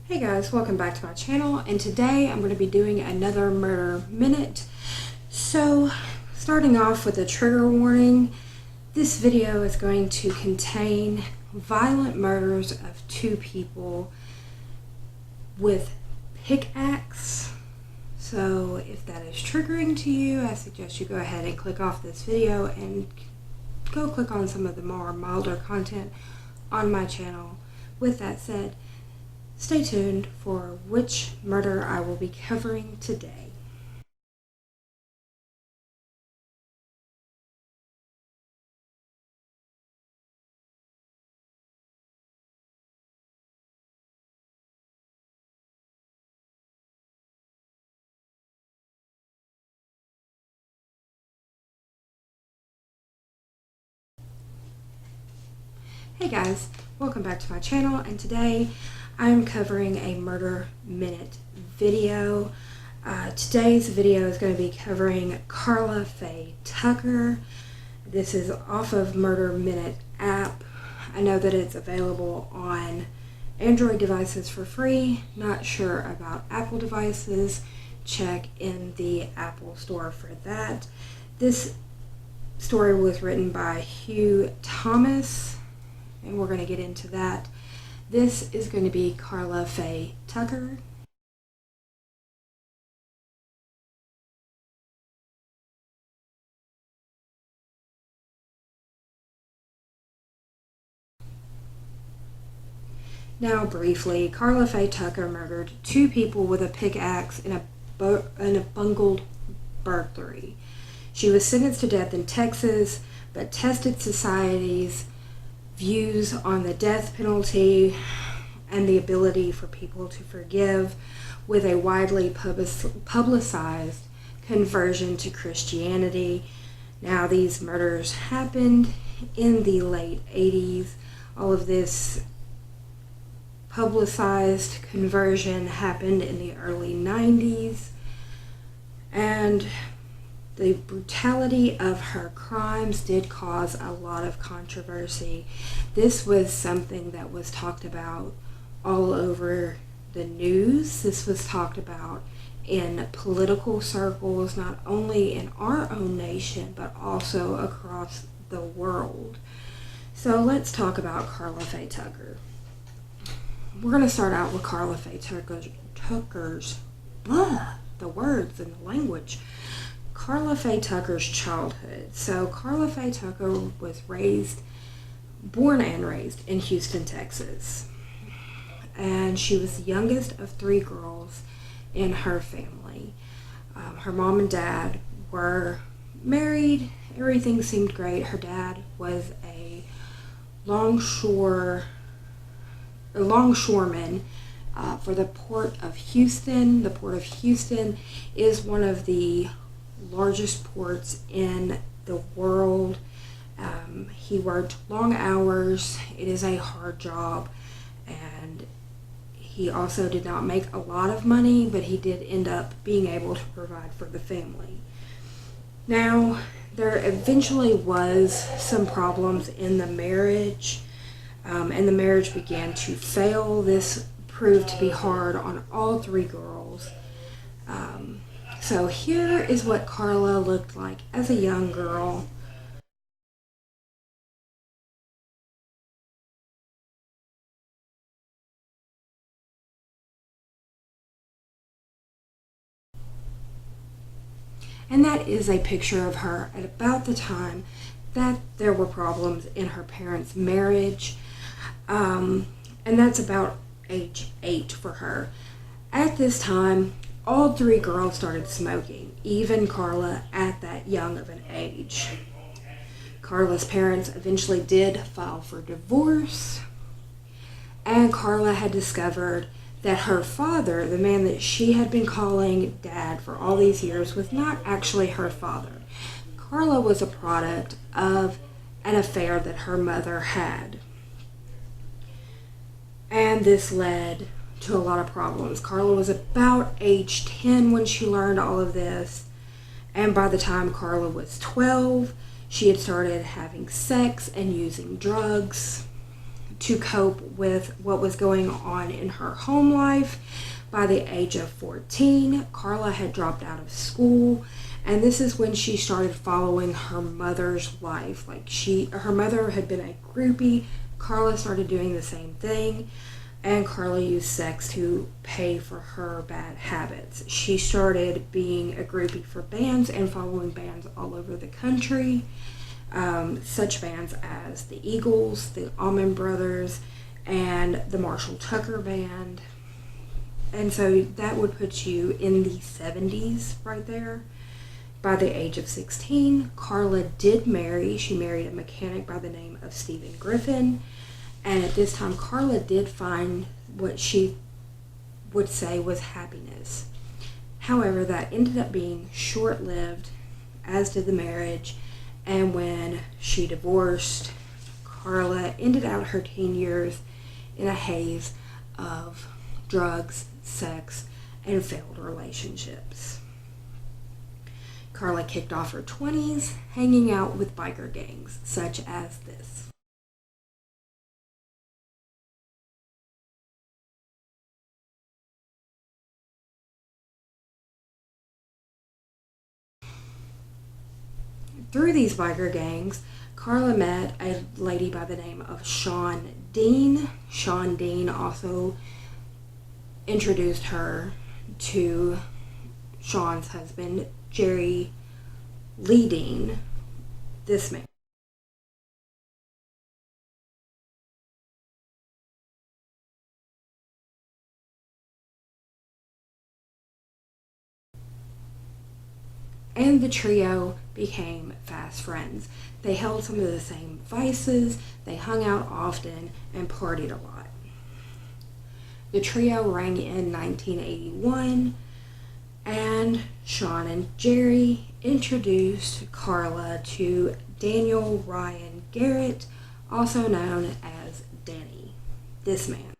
Hey guys, welcome back to my channel, and today I'm going to be doing another murder minute. So, starting off with a trigger warning, this video is going to contain violent murders of two people with pickaxe. So if that is triggering to you, I suggest you go ahead and click off this video and go click on some of the more milder content on my channel. With that said, stay tuned for which murder I will be covering today. Hey guys, welcome back to my channel, and today I'm covering a murder minute video. Today's video is going to be covering Karla Faye Tucker. This is off of Murder Minute app. I know that it's available on Android devices for free. Not sure about Apple devices. Check in the Apple store for that. This story was written by Hugh Thomas, and we're going to get into that. This is going to be Karla Faye Tucker. Now briefly, Karla Faye Tucker murdered two people with a pickaxe in a bungled burglary. She was sentenced to death in Texas, but tested society's views on the death penalty and the ability for people to forgive with a widely publicized conversion to Christianity. Now, these murders happened in the late 80s. All of this publicized conversion happened in the early 90s, and the brutality of her crimes did cause a lot of controversy. This was something that was talked about all over the news. This was talked about in political circles, not only in our own nation, but also across the world. So let's talk about Karla Faye Tucker. We're going to start out with Karla Faye Tucker's, the words and the language. Karla Faye Tucker's childhood. So Karla Faye Tucker was born and raised in Houston, Texas. And she was the youngest of three girls in her family. Her mom and dad were married. Everything seemed great. Her dad was a longshoreman for the Port of Houston. The Port of Houston is one of the largest ports in the world. He worked long hours. It is a hard job, and he also did not make a lot of money, but he did end up being able to provide for the family. Now, there eventually was some problems in the marriage, and the marriage began to fail. This proved to be hard on all three girls. So here is what Karla looked like as a young girl. And that is a picture of her at about the time that there were problems in her parents' marriage. And that's about age 8 for her. At this time, all three girls started smoking, even Karla at that young of an age. Karla's parents eventually did file for divorce, and Karla had discovered that her father, the man that she had been calling dad for all these years, was not actually her father. Karla was a product of an affair that her mother had. And this led to a lot of problems. Karla was about age 10 when she learned all of this, and by the time Karla was 12, she had started having sex and using drugs to cope with what was going on in her home life. By the age of 14, Karla had dropped out of school, and this is when she started following her mother's life. Her mother had been a groupie. Karla started doing the same thing, and Karla used sex to pay for her bad habits. She started being a groupie for bands and following bands all over the country, such bands as the Eagles, the Allman Brothers, and the Marshall Tucker Band. And so that would put you in the 70s right there. By the age of 16, Karla did marry. She married a mechanic by the name of Stephen Griffin. And at this time, Karla did find what she would say was happiness. However, that ended up being short-lived, as did the marriage. And when she divorced, Karla ended out her teen years in a haze of drugs, sex, and failed relationships. Karla kicked off her 20s hanging out with biker gangs, such as this. Through these biker gangs, Karla met a lady by the name of Shawn Dean. Shawn Dean also introduced her to Shawn's husband, Jerry Lee Dean, this man. And the trio became fast friends. They held some of the same vices, they hung out often, and partied a lot. The trio rang in 1981, and Shawn and Jerry introduced Karla to Daniel Ryan Garrett, also known as Danny, this man.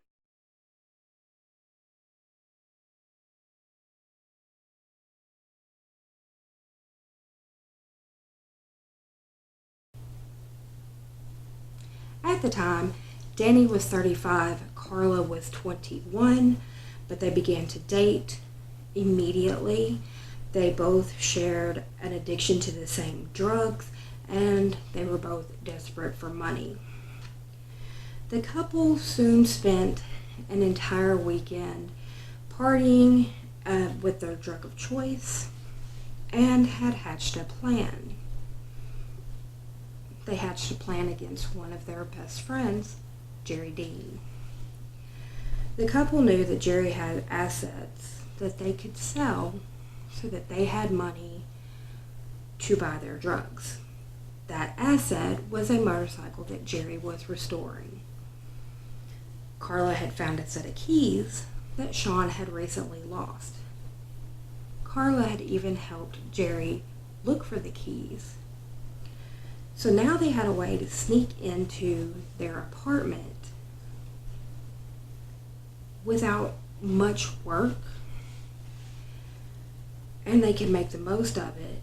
At the time, Danny was 35, Karla was 21, but they began to date immediately. They both shared an addiction to the same drugs, and they were both desperate for money. The couple soon spent an entire weekend partying with their drug of choice and had hatched a plan. They hatched a plan against one of their best friends, Jerry Dean. The couple knew that Jerry had assets that they could sell so that they had money to buy their drugs. That asset was a motorcycle that Jerry was restoring. Karla had found a set of keys that Shawn had recently lost. Karla had even helped Jerry look for the keys. So now they had a way to sneak into their apartment without much work, and they could make the most of it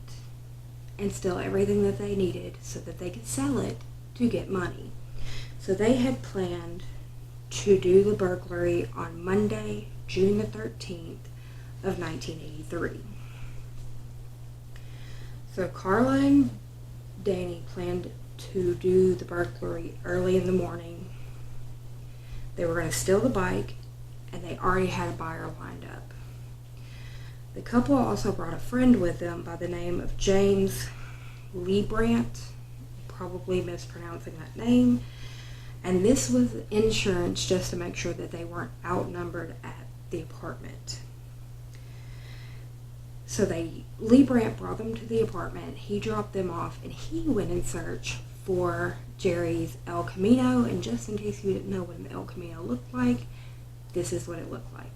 and steal everything that they needed so that they could sell it to get money. So they had planned to do the burglary on Monday, June the 13th of 1983. So Karla and Danny planned to do the burglary early in the morning. They were going to steal the bike, and they already had a buyer lined up. The couple also brought a friend with them by the name of James Leibrandt, probably mispronouncing that name, and this was insurance just to make sure that they weren't outnumbered at the apartment. So Leibrandt brought them to the apartment, he dropped them off, and he went in search for Jerry's El Camino, and just in case you didn't know what an El Camino looked like, this is what it looked like.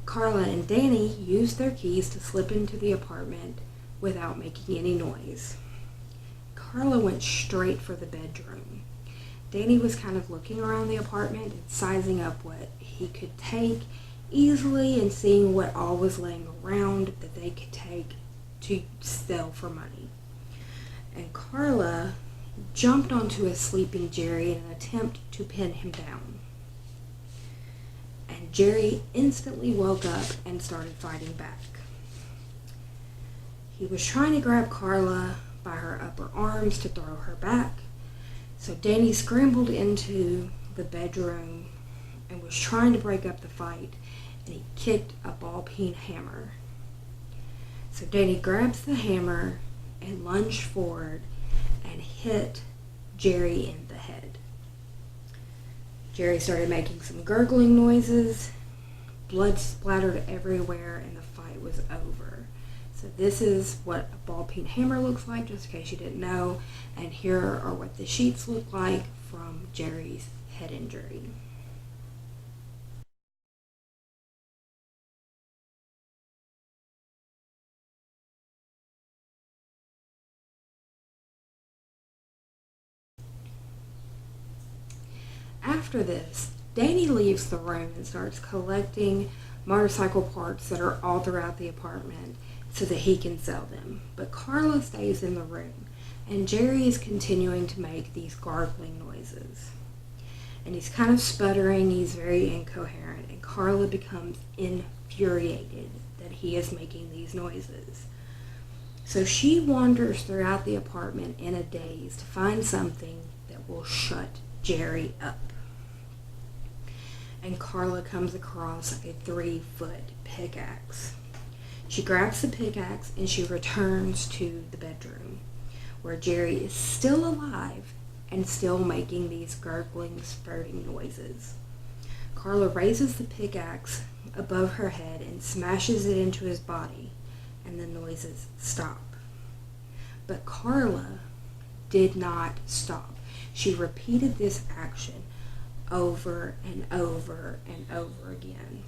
Karla and Danny used their keys to slip into the apartment without making any noise. Karla went straight for the bedroom. Danny was kind of looking around the apartment and sizing up what he could take. easily and seeing what all was laying around that they could take to sell for money. And Karla jumped onto a sleeping Jerry in an attempt to pin him down. And Jerry instantly woke up and started fighting back. He was trying to grab Karla by her upper arms to throw her back, so Danny scrambled into the bedroom and was trying to break up the fight, and he kicked a ball-peen hammer. So Danny grabs the hammer and lunged forward and hit Jerry in the head. Jerry started making some gurgling noises. Blood splattered everywhere and the fight was over. So this is what a ball-peen hammer looks like, just in case you didn't know. And here are what the sheets look like from Jerry's head injury. After this, Danny leaves the room and starts collecting motorcycle parts that are all throughout the apartment so that he can sell them. But Karla stays in the room, and Jerry is continuing to make these gargling noises. And he's kind of sputtering, he's very incoherent, and Karla becomes infuriated that he is making these noises. So she wanders throughout the apartment in a daze to find something that will shut Jerry up. And Karla comes across a 3-foot pickaxe. She grabs the pickaxe and she returns to the bedroom where Jerry is still alive and still making these gurgling, spurting noises. Karla raises the pickaxe above her head and smashes it into his body, and the noises stop. But Karla did not stop. She repeated this action over and over and over again.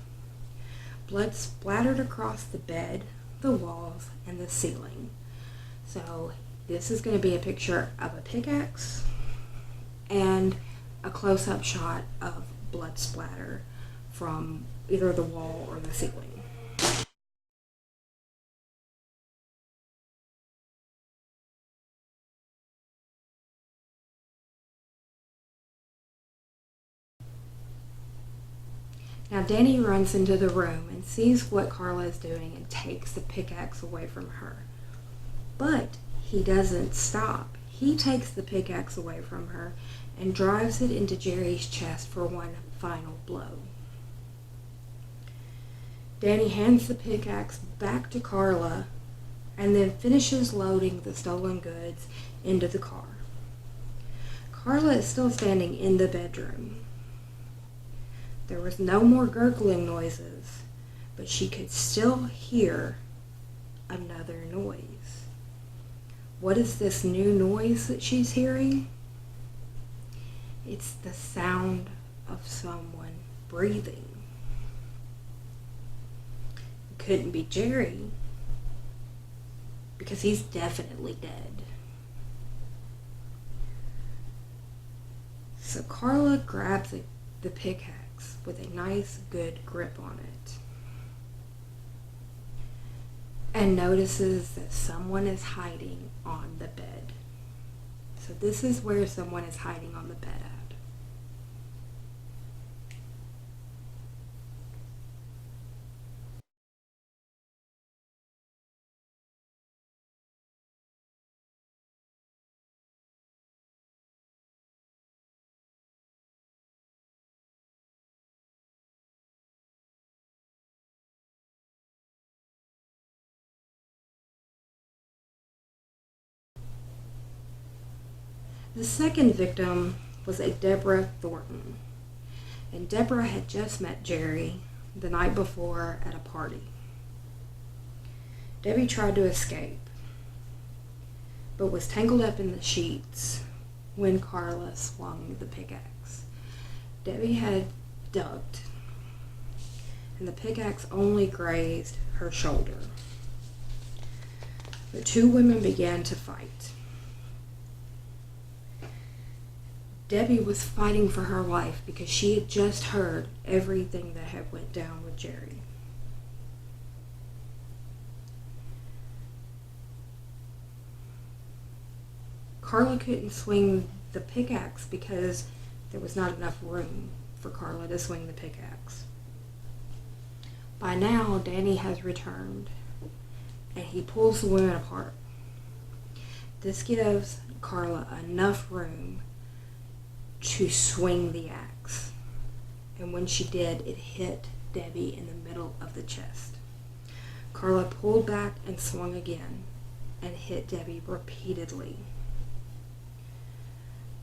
Blood splattered across the bed, the walls, and the ceiling. So this is going to be a picture of a pickaxe and a close-up shot of blood splatter from either the wall or the ceiling. Now Danny runs into the room and sees what Karla is doing and takes the pickaxe away from her. But he doesn't stop. He takes the pickaxe away from her and drives it into Jerry's chest for one final blow. Danny hands the pickaxe back to Karla and then finishes loading the stolen goods into the car. Karla is still standing in the bedroom. There was no more gurgling noises, but she could still hear another noise. What is this new noise that she's hearing? It's the sound of someone breathing. It couldn't be Jerry, because he's definitely dead. So Karla grabs the pickaxe with a nice, good grip on it, and notices that someone is hiding on the bed. So this is where someone is hiding on the bed at. The second victim was a Deborah Thornton, and Deborah had just met Jerry the night before at a party. Debbie tried to escape, but was tangled up in the sheets when Karla swung the pickaxe. Debbie had ducked, and the pickaxe only grazed her shoulder. The two women began to fight. Debbie was fighting for her life because she had just heard everything that had went down with Jerry. Karla couldn't swing the pickaxe because there was not enough room for Karla to swing the pickaxe. By now, Danny has returned, and he pulls the women apart. This gives Karla enough room to swing the axe, and when she did, it hit Debbie in the middle of the chest. Karla pulled back and swung again, and hit Debbie repeatedly.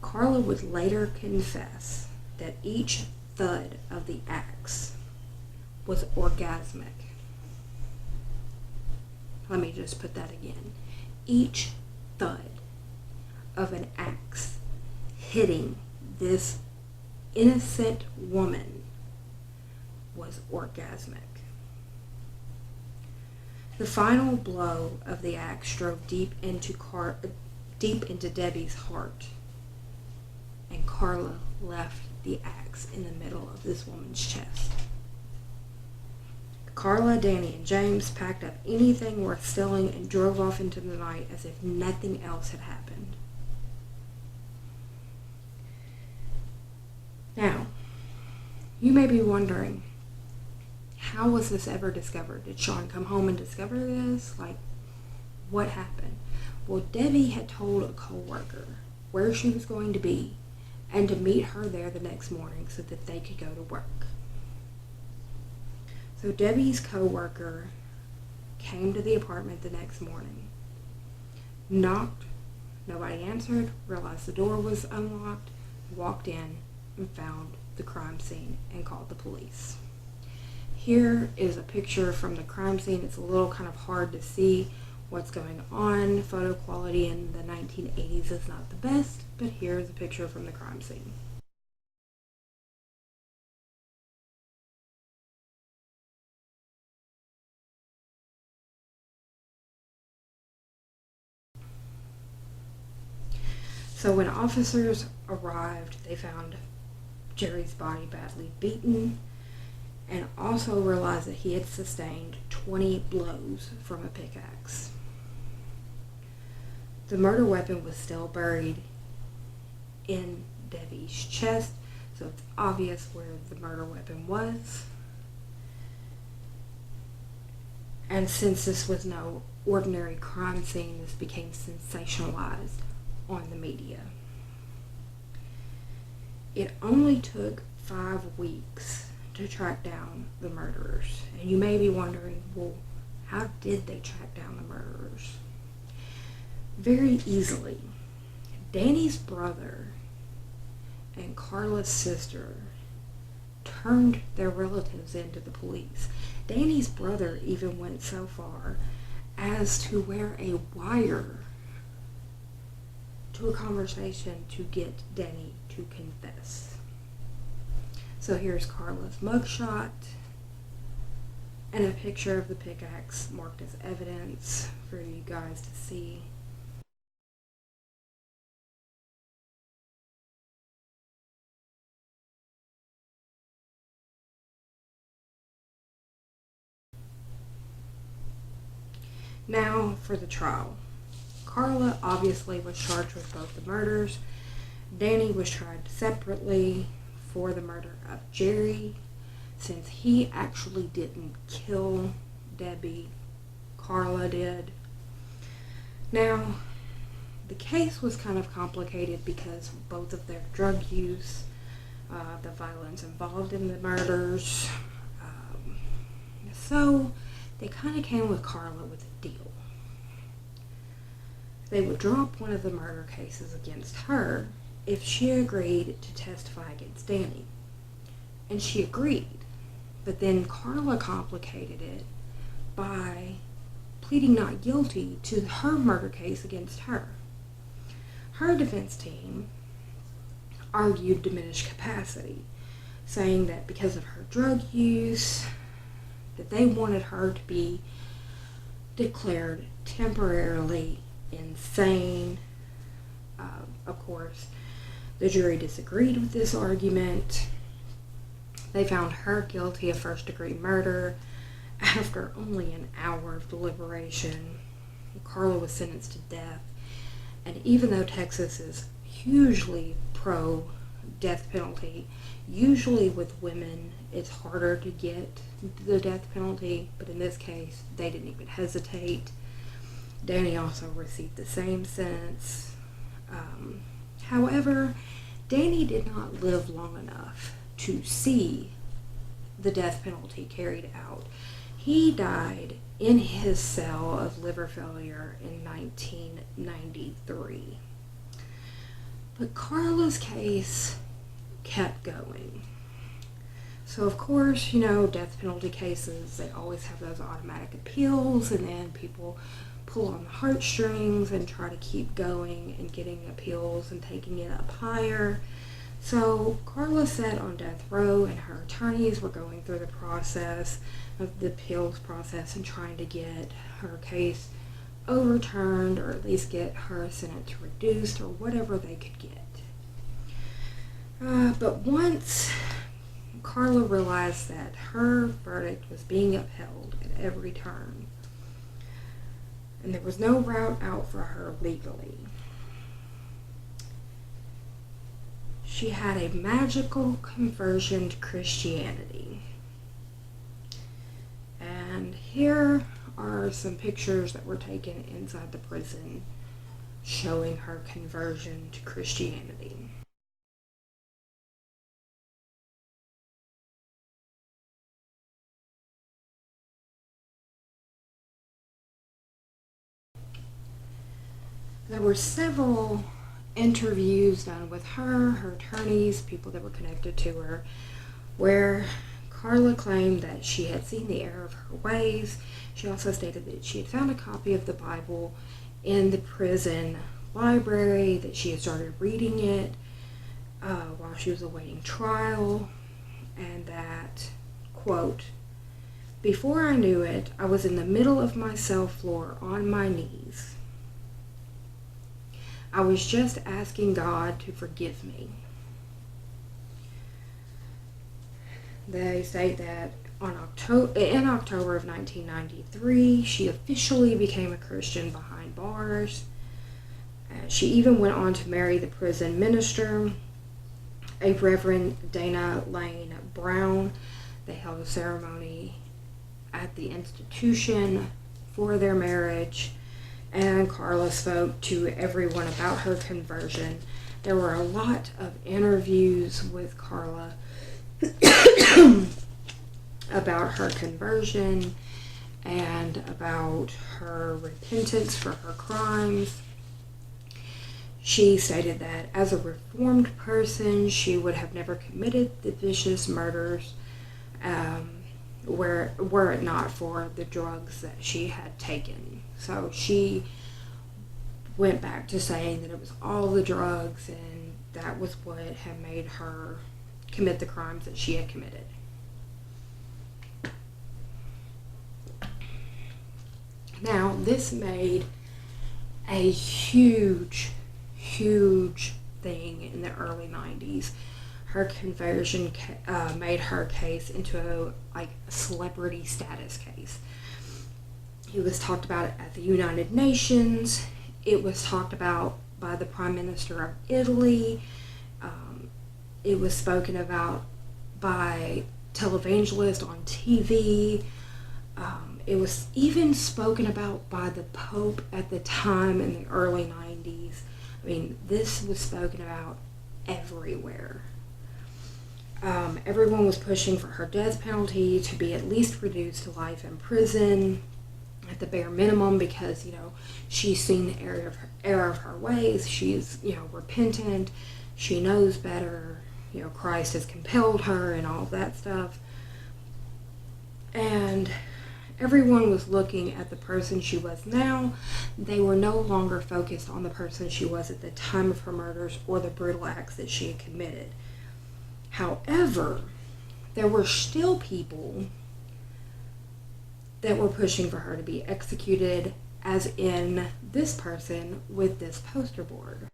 Karla would later confess that each thud of the axe was orgasmic. Let me just put that again. Each thud of an axe hitting this innocent woman was orgasmic. The final blow of the axe drove deep into Debbie's heart, and Karla left the axe in the middle of this woman's chest. Karla, Danny, and James packed up anything worth stealing and drove off into the night as if nothing else had happened. Now, you may be wondering, how was this ever discovered? Did Sean come home and discover this? What happened? Well, Debbie had told a co-worker where she was going to be and to meet her there the next morning so that they could go to work. So Debbie's co-worker came to the apartment the next morning, knocked, nobody answered, realized the door was unlocked, walked in and found the crime scene and called the police. Here is a picture from the crime scene. It's a little kind of hard to see what's going on. Photo quality in the 1980s is not the best, but here's a picture from the crime scene. So when officers arrived, they found Jerry's body badly beaten and also realized that he had sustained 20 blows from a pickaxe. The murder weapon was still buried in Debbie's chest, so it's obvious where the murder weapon was. And since this was no ordinary crime scene, this became sensationalized on the media. It only took 5 weeks to track down the murderers. And you may be wondering, well, how did they track down the murderers? Very easily. Danny's brother and Karla's sister turned their relatives into the police. Danny's brother even went so far as to wear a wire to a conversation to get Danny to confess. So here's Karla's mugshot and a picture of the pickaxe marked as evidence for you guys to see. Now for the trial. Karla obviously was charged with both the murders. Danny was tried separately for the murder of Jerry. Since he actually didn't kill Debbie, Karla did. Now, the case was kind of complicated because both of their drug use, the violence involved in the murders, so they kind of came with Karla with a deal. They would drop one of the murder cases against her if she agreed to testify against Danny. And she agreed, but then Karla complicated it by pleading not guilty to her murder case against her. Her defense team argued diminished capacity, saying that because of her drug use, that they wanted her to be declared temporarily insane. Of course, The jury disagreed with this argument. They found her guilty of first-degree murder. After only an hour of deliberation, Karla was sentenced to death. And even though Texas is hugely pro-death penalty, usually with women it's harder to get the death penalty, but in this case they didn't even hesitate. Danny also received the same sentence. However, Danny did not live long enough to see the death penalty carried out. He died in his cell of liver failure in 1993. But Karla's case kept going. So of course, death penalty cases, they always have those automatic appeals, and then people pull on the heartstrings and try to keep going and getting appeals and taking it up higher. So Karla sat on death row, and her attorneys were going through the process of the appeals process and trying to get her case overturned, or at least get her sentence reduced, or whatever they could get. But once Karla realized that her verdict was being upheld at every turn, and there was no route out for her legally, she had a magical conversion to Christianity. And here are some pictures that were taken inside the prison showing her conversion to Christianity. There were several interviews done with her attorneys, people that were connected to her, where Karla claimed that she had seen the error of her ways. She also stated that she had found a copy of the Bible in the prison library, that she had started reading it while she was awaiting trial, and that, quote, "Before I knew it, I was in the middle of my cell floor on my knees. I was just asking God to forgive me." They state that in October of 1993, she officially became a Christian behind bars. She even went on to marry the prison minister, a Reverend Dana Lane Brown. They held a ceremony at the institution for their marriage, and Karla spoke to everyone about her conversion. There were a lot of interviews with Karla about her conversion and about her repentance for her crimes. She stated that as a reformed person, she would have never committed the vicious murders were it not for the drugs that she had taken. So she went back to saying that it was all the drugs, and that was what had made her commit the crimes that she had committed. Now, this made a huge thing in the early 90s. Her conversion made her case into a celebrity status case. It was talked about at the United Nations. It was talked about by the Prime Minister of Italy. It was spoken about by televangelists on TV. It was even spoken about by the Pope at the time in the early 90s. I mean, this was spoken about everywhere. Everyone was pushing for her death penalty to be at least reduced to life in prison at the bare minimum, because, she's seen the error of her ways. She's, repentant. She knows better. Christ has compelled her and all that stuff. And everyone was looking at the person she was now. They were no longer focused on the person she was at the time of her murders or the brutal acts that she had committed. However, there were still people that were pushing for her to be executed, as in this person with this poster board.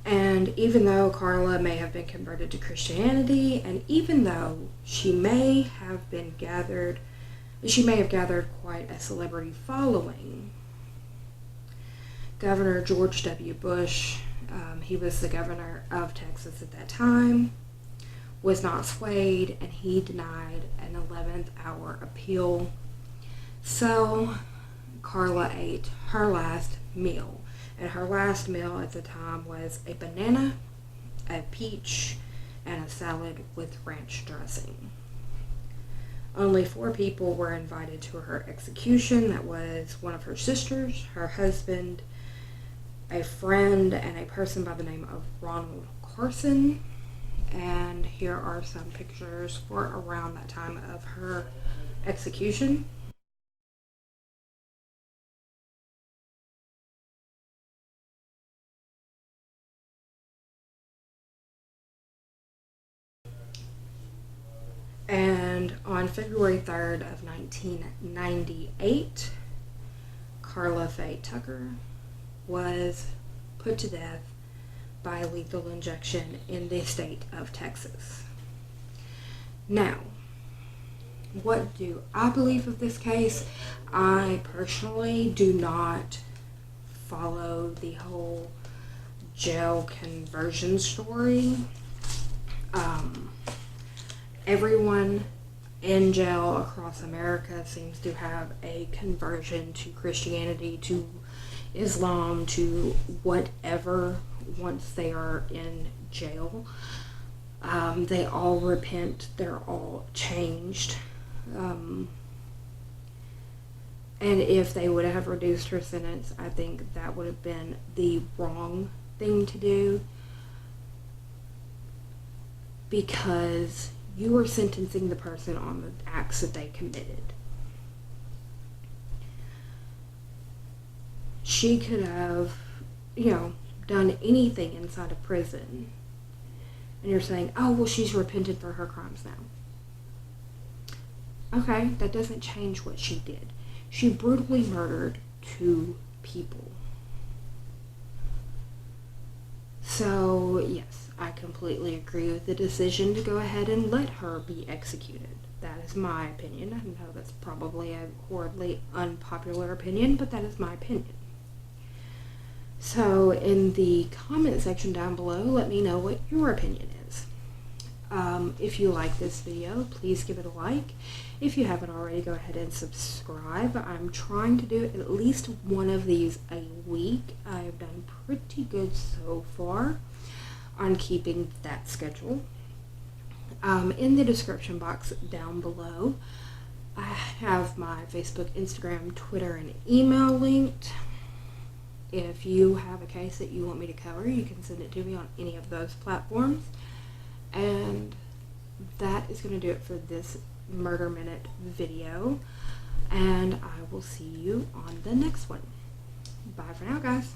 And even though Karla may have been converted to Christianity, and even though she may have gathered quite a celebrity following, Governor George W. Bush, he was the governor of Texas at that time, was not swayed, and he denied an 11th hour appeal. So Karla ate her last meal. And her last meal at the time was a banana, a peach, and a salad with ranch dressing. Only 4 people were invited to her execution. That was one of her sisters, her husband, a friend, and a person by the name of Ronald Carson. And here are some pictures for around that time of her execution. And on February 3rd of 1998, Karla Faye Tucker was put to death by lethal injection in the state of Texas. Now, what do I believe of this case? I personally do not follow the whole jail conversion story. Everyone in jail across America seems to have a conversion to Christianity, to Islam, to whatever, once they are in jail. They all repent, they're all changed. And if they would have reduced her sentence, I think that would have been the wrong thing to do, because you are sentencing the person on the acts that they committed. She could have, done anything inside of prison. And you're saying, oh, well, she's repented for her crimes now. Okay, that doesn't change what she did. She brutally murdered 2 people. So, yes, I completely agree with the decision to go ahead and let her be executed. That is my opinion. I know that's probably a horribly unpopular opinion, but that is my opinion. So in the comment section down below, let me know what your opinion is. If you like this video, please give it a like. If you haven't already, go ahead and subscribe. I'm trying to do at least one of these a week. I've done pretty good so far on keeping that schedule. In the description box down below, I have my Facebook, Instagram, Twitter, and email linked. If you have a case that you want me to cover, you can send it to me on any of those platforms. And that is going to do it for this Murder Minute video. And I will see you on the next one. Bye for now, guys.